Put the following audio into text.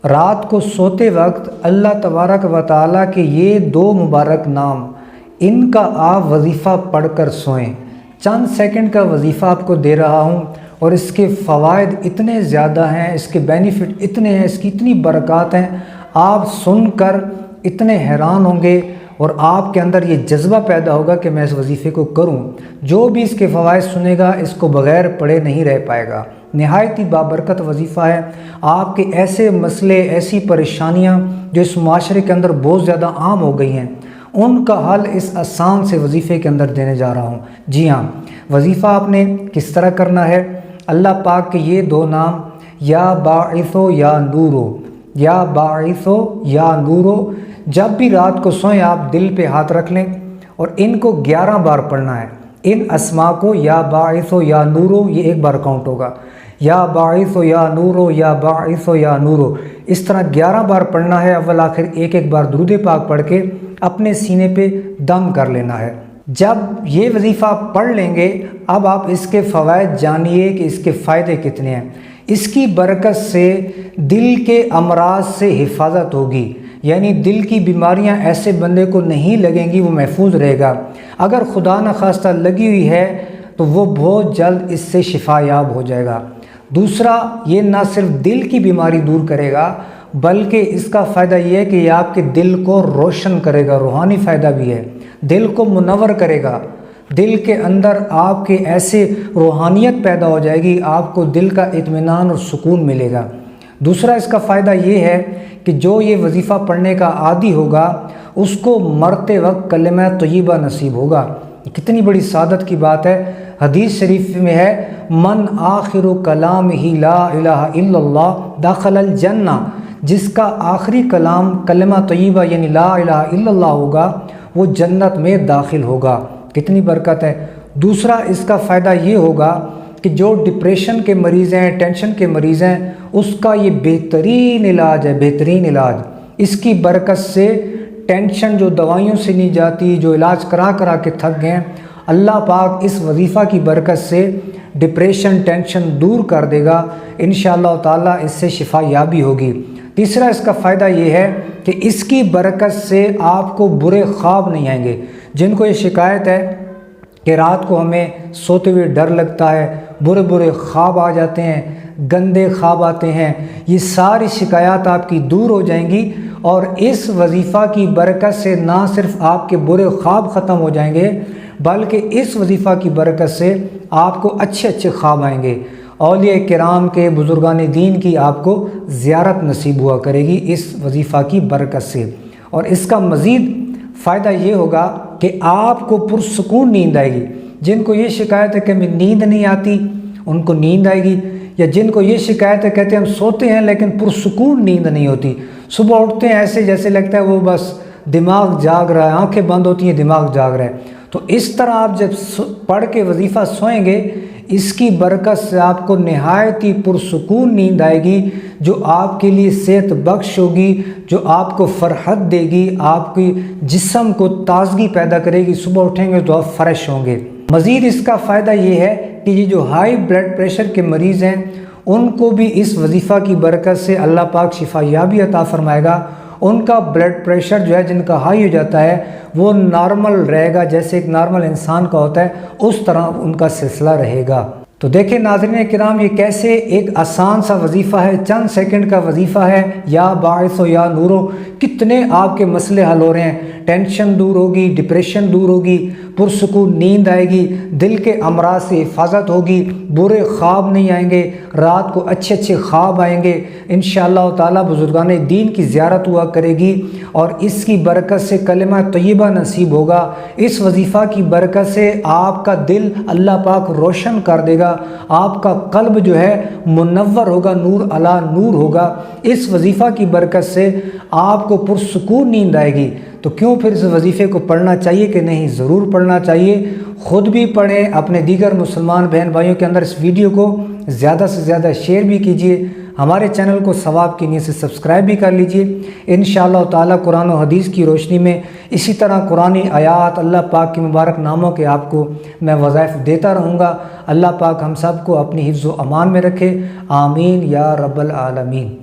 رات کو سوتے وقت اللہ تبارک و تعالیٰ کے یہ 2 مبارک نام، ان کا آپ وظیفہ پڑھ کر سوئیں۔ چند سیکنڈ کا وظیفہ آپ کو دے رہا ہوں اور اس کے فوائد اتنے زیادہ ہیں، اس کے بینیفٹ اتنے ہیں، اس کی اتنی برکات ہیں، آپ سن کر اتنے حیران ہوں گے اور آپ کے اندر یہ جذبہ پیدا ہوگا کہ میں اس وظیفے کو کروں۔ جو بھی اس کے فوائد سنے گا اس کو بغیر پڑھے نہیں رہ پائے گا۔ نہایت ہی بابرکت وظیفہ ہے۔ آپ کے ایسے مسئلے، ایسی پریشانیاں جو اس معاشرے کے اندر بہت زیادہ عام ہو گئی ہیں، ان کا حل اس آسان سے وظیفے کے اندر دینے جا رہا ہوں۔ جی ہاں، وظیفہ آپ نے کس طرح کرنا ہے؟ اللہ پاک کے یہ 2 نام، یا باعثو یا نورو، یا باعثو یا نورو، جب بھی رات کو سوئیں آپ دل پہ ہاتھ رکھ لیں اور ان کو 11 بار پڑھنا ہے۔ ان اسما کو یا باعثو یا نورو، یہ 1 بار کاؤنٹ ہوگا، یا باعثو یا نورو، یا باعثو یا نورو، اس طرح 11 بار پڑھنا ہے۔ اول آخر ایک بار درود پاک پڑھ کے اپنے سینے پہ دم کر لینا ہے۔ جب یہ وظیفہ آپ پڑھ لیں گے، اب آپ اس کے فوائد جانیے کہ اس کے فائدے کتنے ہیں۔ اس کی برکت سے دل کے امراض سے حفاظت ہوگی، یعنی دل کی بیماریاں ایسے بندے کو نہیں لگیں گی، وہ محفوظ رہے گا۔ اگر خدا نخواستہ لگی ہوئی ہے تو وہ بہت جلد اس سے شفا یاب ہو جائے گا۔ دوسرا، یہ نہ صرف دل کی بیماری دور کرے گا بلکہ اس کا فائدہ یہ ہے کہ یہ آپ کے دل کو روشن کرے گا، روحانی فائدہ بھی ہے، دل کو منور کرے گا، دل کے اندر آپ کے ایسے روحانیت پیدا ہو جائے گی، آپ کو دل کا اطمینان اور سکون ملے گا۔ دوسرا اس کا فائدہ یہ ہے کہ جو یہ وظیفہ پڑھنے کا عادی ہوگا اس کو مرتے وقت کلمہ طیبہ نصیب ہوگا۔ کتنی بڑی سعادت کی بات ہے۔ حدیث شریف میں ہے، من آخر کلامہ لا الہ الا اللہ دخل الجنہ، جس کا آخری کلام کلمہ طیبہ یعنی لا الہ الا اللہ ہوگا وہ جنت میں داخل ہوگا۔ کتنی برکت ہے۔ دوسرا اس کا فائدہ یہ ہوگا کہ جو ڈپریشن کے مریض ہیں، ٹینشن کے مریض ہیں، اس کا یہ بہترین علاج ہے، بہترین علاج۔ اس کی برکت سے ٹینشن جو دوائیوں سے نہیں جاتی، جو علاج کرا کے تھک گئے، اللہ پاک اس وظیفہ کی برکت سے ڈپریشن، ٹینشن دور کر دے گا۔ انشاءاللہ تعالیٰ اس سے شفا یابی ہوگی۔ تیسرا اس کا فائدہ یہ ہے کہ اس کی برکت سے آپ کو برے خواب نہیں آئیں گے۔ جن کو یہ شکایت ہے کہ رات کو ہمیں سوتے ہوئے ڈر لگتا ہے، برے خواب آ جاتے ہیں، گندے خواب آتے ہیں، یہ ساری شکایات آپ کی دور ہو جائیں گی، اور اس وظیفہ کی برکت سے نہ صرف آپ کے برے خواب ختم ہو جائیں گے بلکہ اس وظیفہ کی برکت سے آپ کو اچھے خواب آئیں گے۔ اولیاء کرام کے، بزرگان دین کی آپ کو زیارت نصیب ہوا کرے گی اس وظیفہ کی برکت سے۔ اور اس کا مزید فائدہ یہ ہوگا کہ آپ کو پرسکون نیند آئے گی۔ جن کو یہ شکایت ہے کہ ہمیں نیند نہیں آتی، ان کو نیند آئے گی، یا جن کو یہ شکایت ہے کہتے ہیں ہم سوتے ہیں لیکن پرسکون نیند نہیں ہوتی، صبح اٹھتے ہیں ایسے جیسے لگتا ہے وہ بس دماغ جاگ رہا ہے، آنکھیں بند ہوتی ہیں دماغ جاگ رہا ہے۔ تو اس طرح آپ جب پڑھ کے وظیفہ سوئیں گے، اس کی برکت سے آپ کو نہایت ہی پرسکون نیند آئے گی، جو آپ کے لیے صحت بخش ہوگی، جو آپ کو فرحت دے گی، آپ کی جسم کو تازگی پیدا کرے گی۔ صبح اٹھیں گے تو آپ فریش ہوں گے۔ مزید اس کا فائدہ یہ ہے کہ یہ جو ہائی بلڈ پریشر کے مریض ہیں ان کو بھی اس وظیفہ کی برکت سے اللہ پاک شفا یابی عطا فرمائے گا۔ ان کا بلڈ پریشر جو ہے جن کا ہائی ہو جاتا ہے وہ نارمل رہے گا، جیسے ایک نارمل انسان کا ہوتا ہے اس طرح ان کا سلسلہ رہے گا۔ تو دیکھیں ناظرین کرام، یہ کیسے ایک آسان سا وظیفہ ہے، چند سیکنڈ کا وظیفہ ہے، یا باعث و یا نورو، کتنے آپ کے مسئلے حل ہو رہے ہیں۔ ٹینشن دور ہوگی، ڈپریشن دور ہوگی، پرسکون نیند آئے گی، دل کے امراض سے حفاظت ہوگی، برے خواب نہیں آئیں گے، رات کو اچھے خواب آئیں گے، انشاءاللہ تعالیٰ بزرگان دین کی زیارت ہوا کرے گی، اور اس کی برکت سے کلمہ طیبہ نصیب ہوگا۔ اس وظیفہ کی برکت سے آپ کا دل اللہ پاک روشن کر دے گا، آپ کا قلب جو ہے منور ہوگا، نور علی نور ہوگا۔ اس وظیفہ کی برکت سے آپ کو پرسکون نیند آئے گی۔ تو کیوں پھر اس وظیفے کو پڑھنا چاہیے کہ نہیں؟ ضرور پڑھنا چاہیے، خود بھی پڑھیں، اپنے دیگر مسلمان بہن بھائیوں کے اندر اس ویڈیو کو زیادہ سے زیادہ شیئر بھی کیجیے، ہمارے چینل کو ثواب کی نیت سے سبسکرائب بھی کر لیجیے۔ انشاءاللہ تعالیٰ قرآن و حدیث کی روشنی میں اسی طرح قرآنی آیات، اللہ پاک کے مبارک ناموں کے آپ کو میں وظائف دیتا رہوں گا۔ اللہ پاک ہم سب کو اپنی حفظ و امان میں رکھے، آمین یا رب العالمین۔